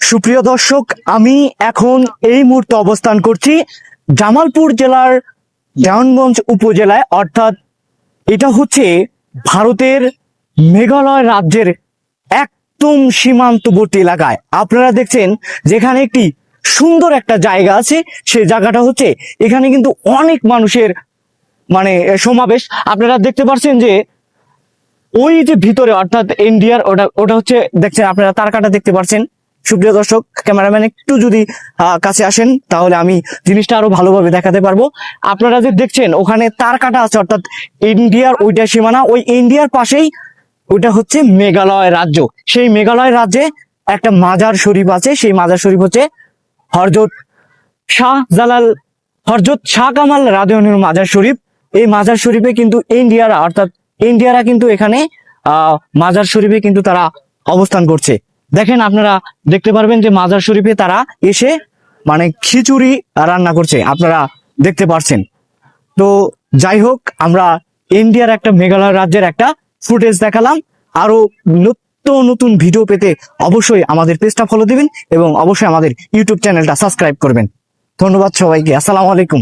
সুপ্রিয় দর্শক, আমি এখন এই মুহূর্তে অবস্থান করছি জামালপুর জেলার দেওয়ানগঞ্জ উপজেলায়, অর্থাৎ এটা হচ্ছে ভারতের মেঘালয় রাজ্যের একদম সীমান্তবর্তী এলাকায়। আপনারা দেখছেন যেখানে একটি সুন্দর একটা জায়গা আছে, সেই জায়গাটা হচ্ছে এখানে কিন্তু অনেক মানুষের সমাবেশ। আপনারা দেখতে পাচ্ছেন যে ওই যে ভিতরে, অর্থাৎ ইন্ডিয়ার ওটা ওটা হচ্ছে দেখছেন আপনারা, তারকাটা দেখতে পাচ্ছেন। সুপ্রিয় দর্শক, ক্যামেরাম্যান একটু যদি কাছে আসেন তাহলে আমি জিনিসটা আরো ভালোভাবে দেখাতে পারবো। আপনারা যে দেখছেন ওখানে তারকাটা আছে, অর্থাৎ ইন্ডিয়ার ওইটা সীমানা, ওই ইন্ডিয়ার পাশেই ওইটা হচ্ছে মেঘালয় রাজ্য। সেই মেঘালয় রাজ্যে একটা মাজার শরীফ আছে, সেই মাজার শরীফ হচ্ছে হরজত হরজত শাহ কামাল রাদিয়াল্লাহু আনহুর মাজার শরীফ। এই মাজার শরীফে কিন্তু ইন্ডিয়ারা কিন্তু এখানে মাজার শরীফে কিন্তু তারা অবস্থান করছে। দেখেন, আপনারা দেখতে পারবেন যে মাজার শরীফে তারা এসে খিচুড়ি রান্না করছে, আপনারা দেখতে পাচ্ছেন। তো যাই হোক, আমরা ইন্ডিয়ার একটা মেঘালয় রাজ্যের একটা ফুটেজ দেখালাম। আরো নিত্য নতুন ভিডিও পেতে অবশ্যই আমাদের পেজটা ফলো দিবেন এবং অবশ্যই আমাদের ইউটিউব চ্যানেলটা সাবস্ক্রাইব করবেন। ধন্যবাদ সবাইকে। আসসালামু আলাইকুম।